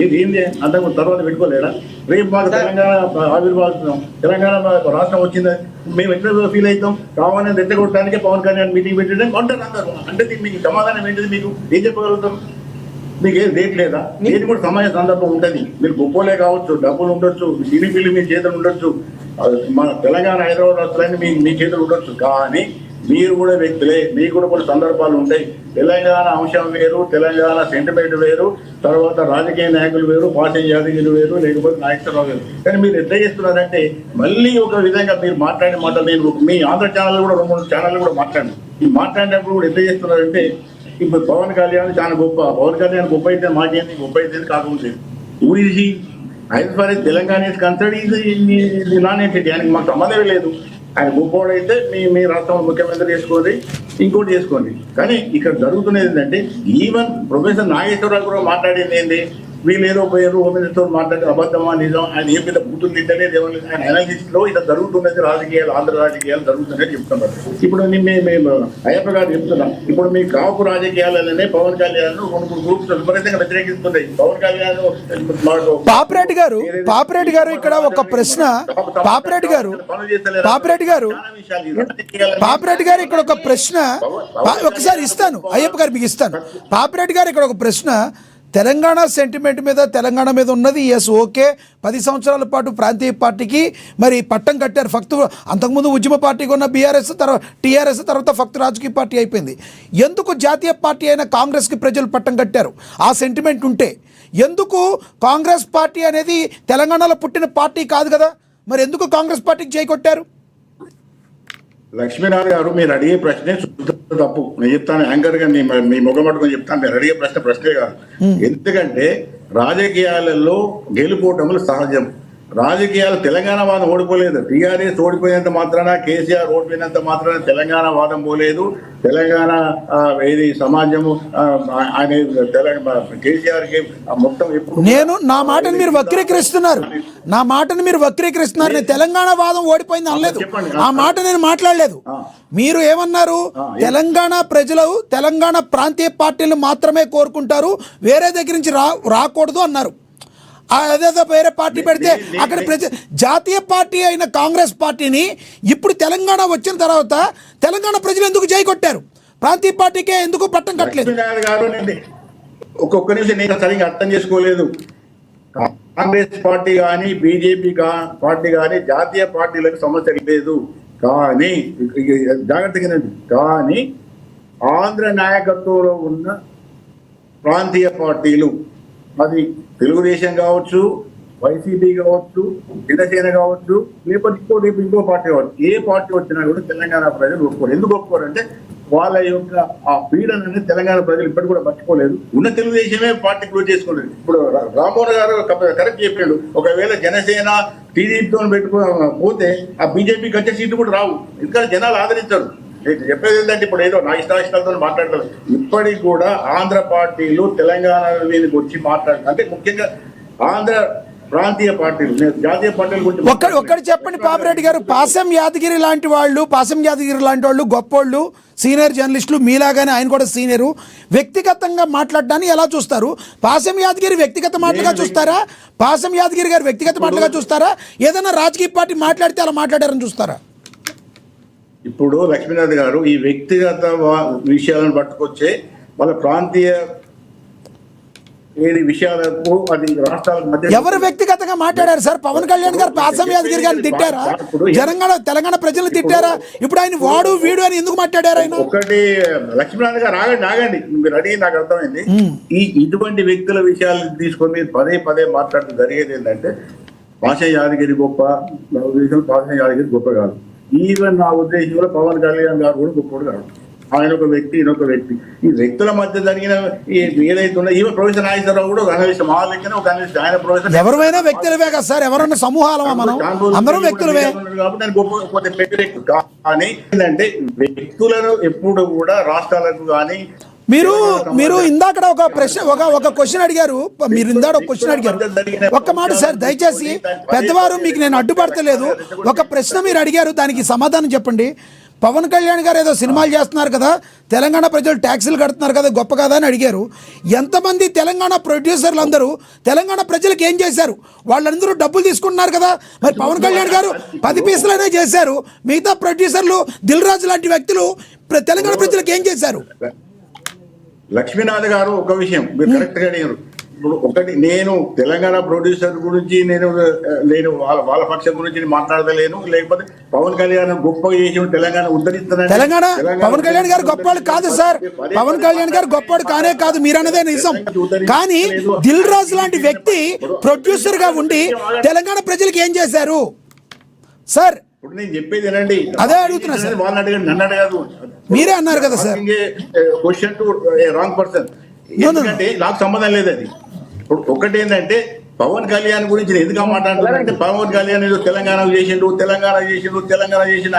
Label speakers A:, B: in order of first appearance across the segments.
A: ఏది ఏంది అంతకు తర్వాత పెట్టుకోలేడా? రేపు మాకు తెలంగాణ ఆవిర్భావిస్తున్నాం, తెలంగాణ రాష్ట్రం వచ్చింది, మేము ఎట్లా ఫీల్ అవుతాం? కావాలని రెచ్చగొట్టడానికే పవన్ కళ్యాణ్ మీటింగ్ పెట్టడం అంటారు అందరు. అంటే మీకు సమాధానం ఏంటిది? మీకు ఏం చెప్పగలుగుతాం? మీకు ఏం రేట్ లేదా? ఏది కూడా సమయ సందర్భం ఉంటుంది. మీరు గొప్పలే కావచ్చు, డబ్బులు ఉండొచ్చు, టీడీపీలు మీ చేతులు ఉండొచ్చు, మన తెలంగాణ హైదరాబాద్ రాష్ట్రాన్ని మీ చేతులు ఉండొచ్చు, కానీ మీరు కూడా వ్యక్తులే, మీకు కూడా కొన్ని సందర్భాలు ఉంటాయి. తెలంగాణ అంశం వేరు, తెలంగాణ సెంటిమెంట్ వేరు, తర్వాత రాజకీయ నాయకులు వేరు, పార్టీ యాదగిరి వేరు, లేకపోతే నాయకత్వం వేరు. కానీ మీరు ఎట్లా చేస్తున్నారంటే మళ్ళీ ఒక విధంగా మీరు మాట్లాడే మాట, నేను మీ ఆంధ్ర ఛానల్ కూడా 2-3 ఛానల్ కూడా మాట్లాడినప్పుడు కూడా ఎట్లా చేస్తున్నారంటే ఇప్పుడు పవన్ కళ్యాణ్ చాలా గొప్ప, పవన్ కళ్యాణ్ గొప్ప అయితే మాకేంది, గొప్ప అయితే కాకుండా ఊరిసి as far as Telangana is concern ఇది నాన్ ఎంటిటీ, ఆయనకి మాకు సంబంధమే లేదు. ఆయన గొప్పవాడు అయితే మీ రాష్ట్రంలో ముఖ్యమంత్రి చేసుకోండి, ఇంకోటి చేసుకోండి. కానీ ఇక్కడ జరుగుతున్నది ఏంటంటే ఈవెన్ ప్రొఫెసర్ నాగేశ్వరరావు కూడా మాట్లాడింది ఏంటి, వీళ్ళు ఏదో పోయారు హోమినిస్తో మాట్లాడి అబద్ధమా నిజం, ఆయన ఏ పెద్ద బూతులు తింటలేదు, ఆయన అనాలిసిస్ లో ఇలా జరుగుతున్నది, రాజకీయాలు ఆంధ్ర రాజకీయాలు జరుగుతున్నాయని చెప్తున్నారు. ఇప్పుడు మేము అయ్యప్ప గారు చెప్తున్నాం, ఇప్పుడు మీ కాపు రాజకీయాలనే పవన్ కళ్యాణ్ 2-3 గ్రూప్స్ విపరీతంగా వ్యతిరేకిస్తున్నాయి. పవన్ కళ్యాణ్
B: పాపిరెడ్డి గారు ఇక్కడ ఒక ప్రశ్న, పాపిరెడ్డి గారు ఇక్కడ ఒక ప్రశ్న ఒకసారి ఇస్తాను, అయ్యప్ప గారు మీకు ఇస్తాను. పాపిరెడ్డి గారు ఇక్కడ ఒక ప్రశ్న, తెలంగాణ సెంటిమెంట్ మీద, తెలంగాణ మీద ఉన్నది ఎస్ ఓకే, 10 సంవత్సరాల పాటు ప్రాంతీయ పార్టీకి మరి పట్టం కట్టారు. ఫక్తు అంతకుముందు ఉద్యమ పార్టీగా ఉన్న బీఆర్ఎస్, తర్వాత టీఆర్ఎస్, తర్వాత ఫక్తు రాజకీయ పార్టీ అయిపోయింది. ఎందుకు జాతీయ పార్టీ అయిన కాంగ్రెస్కి ప్రజలు పట్టం కట్టారు? ఆ సెంటిమెంట్ ఉంటే ఎందుకు కాంగ్రెస్ పార్టీ అనేది తెలంగాణలో పుట్టిన పార్టీ కాదు కదా, మరి ఎందుకు కాంగ్రెస్ పార్టీకి జై కొట్టారు?
A: లక్ష్మీనారాయణ గారు, మీరు అడిగే ప్రశ్నే తప్పు. నేను చెప్తాను, యాంకర్ గా మీ ముఖం పట్టుకొని చెప్తాను, మీరు అడిగే ప్రశ్నే కాదు. ఎందుకంటే రాజకీయాలలో గెలుపోవటములు సహజం. రాజకీయాలు తెలంగాణ వాదం ఓడిపోలేదు. టీఆర్ఎస్ ఓడిపోయినంత మాత్రాన, కేసీఆర్ ఓడిపోయినంత మాత్రాన తెలంగాణ వాదం పోలేదు. తెలంగాణ ఏది సమాజము ఆయన కేసీఆర్ కి మొత్తం
B: నా మాటను మీరు వక్రీకరిస్తున్నారు. నేను తెలంగాణ వాదం ఓడిపోయింది అనలేదు, ఆ మాట నేను మాట్లాడలేదు. మీరు ఏమన్నారు? తెలంగాణ ప్రజలు తెలంగాణ ప్రాంతీయ పార్టీలు మాత్రమే కోరుకుంటారు, వేరే దగ్గర నుంచి రాకూడదు అన్నారు. అదేదో వేరే పార్టీ పెడితే అక్కడ జాతీయ పార్టీ అయిన కాంగ్రెస్ పార్టీని ఇప్పుడు తెలంగాణ వచ్చిన తర్వాత తెలంగాణ ప్రజలు ఎందుకు జై కొట్టారు? ప్రాంతీయ పార్టీకే ఎందుకు పట్టం కట్టలేదు?
A: ఒక్కొక్క నిమిషం నేను సరిగ్గా అర్థం చేసుకోలేదు. కాంగ్రెస్ పార్టీ కానీ బీజేపీ పార్టీ కానీ జాతీయ పార్టీలకు సమస్య లేదు, కానీ జాగ్రత్తగా కానీ ఆంధ్ర నాయకత్వంలో ఉన్న ప్రాంతీయ పార్టీలు, అది తెలుగుదేశం కావచ్చు, వైసీపీ కావచ్చు, జనసేన కావచ్చు, లేకపోతే ఇంకో పార్టీ కావచ్చు, ఏ పార్టీ వచ్చినా కూడా తెలంగాణ ప్రజలు ఒప్పుకోరు. ఎందుకు ఒప్పుకోరంటే వాళ్ళ యొక్క ఆ పీడనని తెలంగాణ ప్రజలు ఇప్పటికి కూడా మర్చిపోలేదు. ఉన్న తెలుగుదేశమే పార్టీ క్లోజ్ చేసుకోలేదు. ఇప్పుడు రామ్మోహన్ గారు కరెక్ట్ చెప్పాడు, ఒకవేళ జనసేన టీడీపీతో పోతే ఆ బీజేపీకి వచ్చే సీట్లు కూడా రావు, ఎందుకంటే జనాలు ఆదరించారు. చెప్పేది ఏంటంటే ఇప్పుడు ఏదో నా ఇష్టాలతో మాట్లాడతారు. ఇప్పటికి కూడా ఆంధ్ర పార్టీలు తెలంగాణ మీదకి వచ్చి మాట్లాడారు, అంటే ముఖ్యంగా ఆంధ్ర ప్రాంతీయ పార్టీలు, జాతీయ పార్టీల గురించి
B: ఒక్కటి చెప్పండి పాపిరెడ్డి గారు. పాసం యాదగిరి లాంటి వాళ్ళు గొప్పోళ్ళు, సీనియర్ జర్నలిస్టులు, మీలాగానే ఆయన కూడా సీనియరు, వ్యక్తిగతంగా మాట్లాడడాన్ని ఎలా చూస్తారు? పాసం యాదగిరి వ్యక్తిగత మాటలుగా చూస్తారా? పాసం యాదగిరి గారు వ్యక్తిగత మాటలుగా చూస్తారా? ఏదైనా రాజకీయ పార్టీ మాట్లాడితే అలా మాట్లాడారని చూస్తారా?
A: ఇప్పుడు లక్ష్మీనాథ్ గారు ఈ వ్యక్తిగత విషయాలను పట్టుకొచ్చే వాళ్ళ ప్రాంతీయ విషయాలకు, అది రాష్ట్రాల మధ్య
B: ఎవరు వ్యక్తిగతంగా మాట్లాడారు సార్? పవన్ కళ్యాణ్ గారు పాసం యాదగిరి గారిని తిట్టారా? తెలంగాణ ప్రజలు తిట్టారా? ఇప్పుడు ఆయన వాడు వీడు అని ఎందుకు మాట్లాడారు ఆయన?
A: ఒకటి లక్ష్మీనాథ్ గారు ఆగండి, మీరు అడిగి నాకు అర్థమైంది. ఇటువంటి వ్యక్తుల విషయాలు తీసుకొని పదే మాట్లాడటం జరిగేది ఏంటంటే పాసం యాదగిరి గొప్ప, నా ఉద్దేశంలో పాసం యాదగిరి గొప్ప కాదు. ఈవెన్ నా ఉద్దేశంలో పవన్ కళ్యాణ్ గారు కూడా గొప్పడు కాదు. ఆయన ఒక వ్యక్తి, ఈయనొక వ్యక్తి. ఈ వ్యక్తుల మధ్య జరిగిన ఏదైతే ఉన్నా, ఈవెన్ ప్రొఫెసర్ నాగేశ్వరరావు కూడా ఒక అనలిస్ట్, మా లెక్కనే ఒక అనలిస్ట్. ఆయన ప్రొఫెసర్
B: ఎవరైనా వ్యక్తులవే కదా సార్, ఎవరన్నా సమూహాలమా? మనం అందరం వ్యక్తులవే
A: కాబట్టి నేను గొప్ప వ్యక్తి. కానీ ఏంటంటే వ్యక్తులను ఎప్పుడు కూడా రాష్ట్రాలకు కానీ
B: మీరు ఇందాక ఒక క్వశ్చన్ అడిగారు, ఒక్క మాట సార్ దయచేసి, పెద్దవారు మీకు నేను అడ్డుపడతలేదు. ఒక ప్రశ్న మీరు అడిగారు, దానికి సమాధానం చెప్పండి. పవన్ కళ్యాణ్ గారు ఏదో సినిమాలు చేస్తున్నారు కదా, తెలంగాణ ప్రజలు ట్యాక్సీలు కడుతున్నారు కదా, గొప్ప కదా అని అడిగారు. ఎంతమంది తెలంగాణ ప్రొడ్యూసర్లు అందరూ తెలంగాణ ప్రజలకు ఏం చేశారు? వాళ్ళందరూ డబ్బులు తీసుకుంటున్నారు కదా. మరి పవన్ కళ్యాణ్ గారు 10 పీసులనే చేశారు, మిగతా ప్రొడ్యూసర్లు దిల్ రాజు లాంటి వ్యక్తులు తెలంగాణ ప్రజలకు ఏం చేశారు?
A: లక్ష్మీనాథ్ గారు ఒక విషయం మీరు కరెక్ట్ గా అడిగారు. ఇప్పుడు ఒకటి, నేను తెలంగాణ ప్రొడ్యూసర్ గురించి నేను వాళ్ళ పక్షం గురించి మాట్లాడలేను, లేకపోతే పవన్ కళ్యాణ్ గొప్పగా చేసి తెలంగాణ ఉద్ధరిస్తానని.
B: తెలంగాణ పవన్ కళ్యాణ్ గారు గొప్పవాడు కాదు సార్, పవన్ కళ్యాణ్ గారు గొప్పవాడు కానే కాదు, మీరన్నదే నిజం. కానీ దిల్ రాజు లాంటి వ్యక్తి ప్రొడ్యూసర్ గా ఉండి తెలంగాణ ప్రజలకు ఏం చేశారు సార్?
A: ఇప్పుడు నేను చెప్పేది ఏనండి,
B: అదే అడుగుతున్నా సార్.
A: వాళ్ళని అడిగారు, నన్ను అడగదు.
B: మీరే అన్నారు కదా sir,
A: question to wrong person. ఎందుకంటే నాకు సంబంధం లేదు అది. ఇప్పుడు ఒకటి ఏంటంటే పవన్ కళ్యాణ్ గురించి నేను ఎందుకు మాట్లాడుతున్నానంటే, పవన్ కళ్యాణ్ ఏదో తెలంగాణ చేసిండు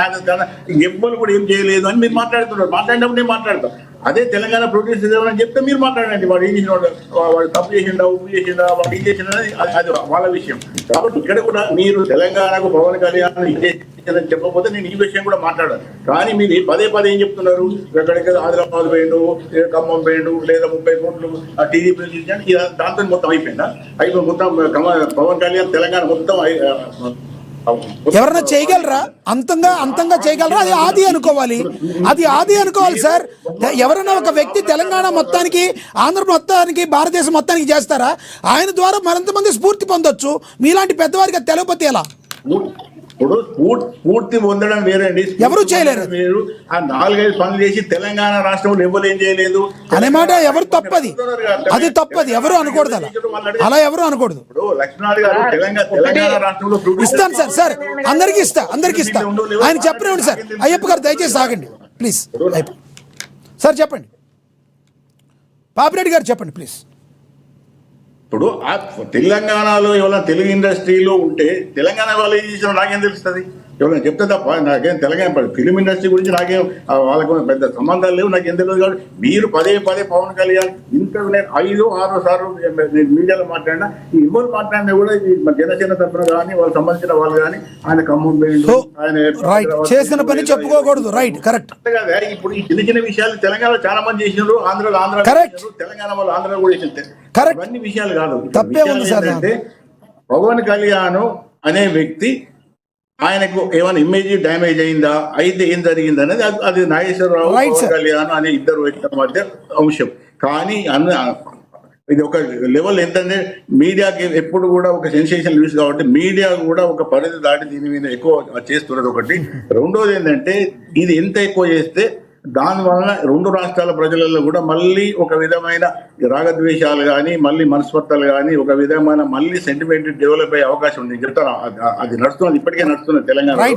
A: ఆయన ఎవ్వరు కూడా ఏం చేయలేదు అని మీరు మాట్లాడుతున్నారు. మాట్లాడినప్పుడు నేను మాట్లాడతాను. అదే తెలంగాణ ప్రొడ్యూసర్ అని చెప్తే మీరు మాట్లాడండి, వాడు ఏం చేసిన వాడు తప్పు చేసిండా, ఉప్పు చేసిండా, వాడు ఏం చేసిండా అది వాళ్ళ విషయం. కాబట్టి ఇక్కడ కూడా మీరు తెలంగాణకు పవన్ కళ్యాణ్ ఇదేదని చెప్పకపోతే నేను ఈ విషయం కూడా మాట్లాడాను. కానీ మీరు పదే ఏం చెప్తున్నారు, ఎక్కడికి ఆదిలాబాద్ పోయిండు, ఖమ్మం పోయిండు, లేదా 30 కోట్లు టీడీపీ దాంతో మొత్తం అయిపోయిందా? అయిపోయి మొత్తం పవన్ కళ్యాణ్ తెలంగాణ మొత్తం
B: ఎవరన్నా చేయగలరా? అంతంగా చేయగలరా? అది ఆది అనుకోవాలి సార్. ఎవరైనా ఒక వ్యక్తి తెలంగాణ మొత్తానికి, ఆంధ్ర మొత్తానికి, భారతదేశం మొత్తానికి చేస్తారా? ఆయన ద్వారా మరింతమంది స్ఫూర్తి పొందొచ్చు. మీలాంటి పెద్దవారికి అది తెలియకపోతే ఎలా?
A: ఇప్పుడు పూర్తి పొందడం వేరండి,
B: ఎవరు చేయలేరు.
A: మీరు ఆ 4-5 పనులు చేసి తెలంగాణ రాష్ట్రంలో ఎవరు ఏం చేయలేదు
B: అనే మాట ఎవరు తప్పది, అది తప్పది. ఎవరు అనకూడదు అలా ఎవరు అనకూడదు.
A: ఇప్పుడు లక్ష్మణ్ గారు తెలంగాణ రాష్ట్రంలో
B: ఇస్తాను సార్, అందరికి ఇస్తా. ఆయన చెప్పనివ్వండి సార్. అయ్యప్ప గారు దయచేసి ఆగండి ప్లీజ్. సార్ చెప్పండి, పాపిరెడ్డి గారు చెప్పండి ప్లీజ్.
A: ఇప్పుడు ఆ తెలంగాణలో ఎవరైనా తెలుగు ఇండస్ట్రీలో ఉంటే తెలంగాణ వాళ్ళు ఏం చేసినా నాకేం తెలుస్తుంది? ఎవరైనా చెప్తే తప్ప నాకేం తెలంగాణ ఫిలిం ఇండస్ట్రీ గురించి నాకేం వాళ్ళకు పెద్ద సంబంధాలు లేవు, నాకేం తెలియదు. కాబట్టి మీరు పదే పవన్ కళ్యాణ్ ఇంత 5-6 సార్లు నేను మీడియాలో మాట్లాడినా, ఈ ఎవరు మాట్లాడినా కూడా జనసేన తరఫున కానీ వాళ్ళకి సంబంధించిన వాళ్ళు కానీ ఆయన ఖమ్మం పోయిండు, ఆయన
B: చేసిన పని చెప్పుకోకూడదు. Right, correct.
A: కదా ఇప్పుడు ఈ చిన్న విషయాలు తెలంగాణలో చాలా మంది చేసినారు, ఆంధ్రలో తెలంగాణ వాళ్ళు ఆంధ్రలో కూడా చేసింది. ఇవన్నీ విషయాలు కాదు. ఏంటంటే పవన్ కళ్యాణ్ అనే వ్యక్తి, ఆయనకు ఏమైనా ఇమేజ్ డ్యామేజ్ అయిందా, అయితే ఏం జరిగింది అనేది అది నాగేశ్వరరావు పవన్ కళ్యాణ్ అనే ఇద్దరు వ్యక్తుల మధ్య అంశం. కానీ ఇది ఒక లెవెల్ ఏంటంటే మీడియాకి ఎప్పుడు కూడా ఒక సెన్సేషన్ న్యూస్ కాబట్టి మీడియా కూడా ఒక పరిధి దాటి దీని మీద ఎక్కువ చేస్తున్నది ఒకటి. రెండోది ఏంటంటే ఇది ఎంత ఎక్కువ చేస్తే దానివల్ల 2 రాష్ట్రాల ప్రజలలో కూడా మళ్ళీ ఒక విధమైన రాగద్వేషాలు కానీ, మళ్ళీ మనస్పర్ధలు కానీ, ఒక విధమైన మళ్ళీ సెంటిమెంట్ డెవలప్ అయ్యే అవకాశం ఉంది. చెప్తాను, అది నడుస్తున్నది, ఇప్పటికే నడుస్తున్నది తెలంగాణ.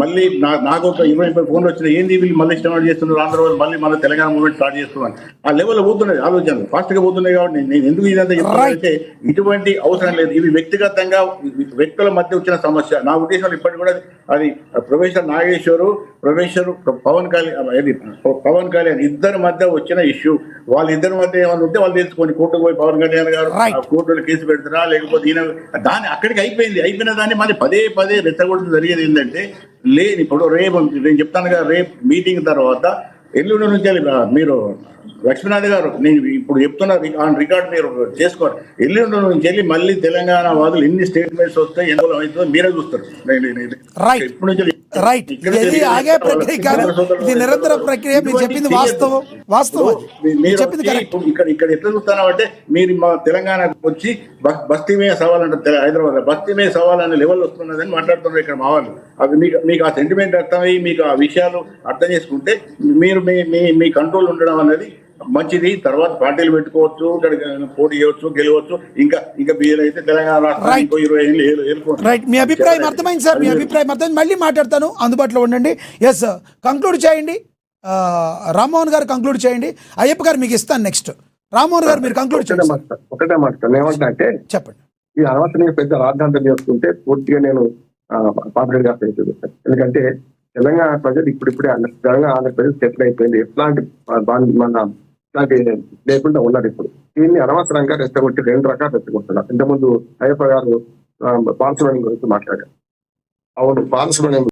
A: మళ్ళీ నాకు ఒక 20 ఫోన్లు వచ్చినాయి, ఏంది వీళ్ళు మళ్ళీ స్టార్ట్ చేస్తున్నారు, ఆంధ్ర వాళ్ళు మళ్ళీ మన తెలంగాణ మూవ్మెంట్ స్టార్ట్ చేస్తున్నారు. ఆ లెవెల్లో పోతున్నది ఆలోచనలు, ఫాస్ట్ గా పోతున్నాయి. కాబట్టి నేను ఎందుకు ఇదంతా చెప్తానంటే ఇటువంటి అవసరం లేదు. ఇవి వ్యక్తిగతంగా వ్యక్తుల మధ్య వచ్చిన సమస్య. నా ఉద్దేశంలో ఇప్పటికి కూడా అది ప్రొఫెసర్ నాగేశ్వరు, ప్రొఫెసర్ పవన్ కళ్యాణ్ ఇద్దరి మధ్య వచ్చిన ఇష్యూ. వాళ్ళిద్దరి మధ్య ఏమైనా ఉంటే వాళ్ళు తెలుసుకొని కోర్టుకు పోయి పవన్ కళ్యాణ్ గారు కోర్టులో కేసు పెడతారా, లేకపోతే ఈయన దాన్ని అక్కడికి అయిపోయిన దాన్ని మళ్ళీ పదే రెచ్చగొట్టడం జరిగేది ఏంటంటే లేదు. ఇప్పుడు రేపు నేను చెప్తాను కదా, రేపు మీటింగ్ తర్వాత ఎల్లుండి నుంచి మీరు లక్ష్మీనాథ్ గారు, నేను ఇప్పుడు చెప్తున్నా ఆన్ రికార్డ్ మీరు చేసుకోండి. ఎల్లుండి నుంచి వెళ్ళి మళ్ళీ తెలంగాణ వాదులు ఎన్ని స్టేట్మెంట్స్ వస్తాయి, ఎందులో అవుతుందో మీరే చూస్తారు. ఇప్పుడు నుంచి
B: ఆగే ప్రక్రియ కాదు, ఇది నిరంతర ప్రక్రియ. మీరు చెప్పింది వాస్తవం.
A: ఇక్కడ ఎట్లా చూస్తానంటే, మీరు మా తెలంగాణకు వచ్చి బస్తీమే సవాల్ అంటే హైదరాబాద్ బస్తీమే సవాల్ అనే లెవెల్ వస్తున్నదని మాట్లాడుతున్నారు ఇక్కడ మా వాళ్ళు. అది మీకు ఆ సెంటిమెంట్ అర్థమయ్యి మీకు ఆ విషయాలు అర్థం చేసుకుంటే మీరు మీ కంట్రోల్ ఉండడం అనేది మంచిది. తర్వాత పార్టీలు పెట్టుకోవచ్చు, ఇక్కడ పోటీ చేయవచ్చు, గెలవచ్చు. ఇంకా వీలైతే తెలంగాణ రాష్ట్రానికి 20 ఏళ్ళు.
B: మీ అభిప్రాయం అర్థమైంది సార్, మీ అభిప్రాయం అర్థమైంది. మళ్ళీ మాట్లాడతాను, అందుబాటులో ఉండండి. ఎస్, కంక్లూడ్ చేయండి. రామ్మోహన్ గారు కంక్లూడ్ చేయండి. అయ్యప్ప గారు మీకు ఇస్తాను నెక్స్ట్. రామ్మోహన్ గారు మీరు కంక్లూడ్ చేయండి.
C: ఒకటే మాట్లాడతాను, ఏమంటా అంటే
B: చెప్పండి.
C: ఈ అనవసరంగా పెద్ద రాజధాంతం చేసుకుంటే పూర్తిగా నేను పాపిరెడ్డి గారు చూపిస్తాను. ఎందుకంటే తెలంగాణ ప్రజలు ఇప్పుడిప్పుడే తెలంగాణ ఆంధ్రప్రదేశ్ సెటిల్ అయిపోయింది. ఎట్లాంటి లేకుండా ఉన్నారు. ఇప్పుడు దీన్ని అనవసరంగా రెచ్చగొట్టి 2 రకాలు రెచ్చగొట్టున్నారు. ఇంతకుముందు అయ్యప్ప గారు బాలసుబ్రహ్మణ్యం గురించి మాట్లాడారు. అవును, బాలసుబ్రహ్మణ్యం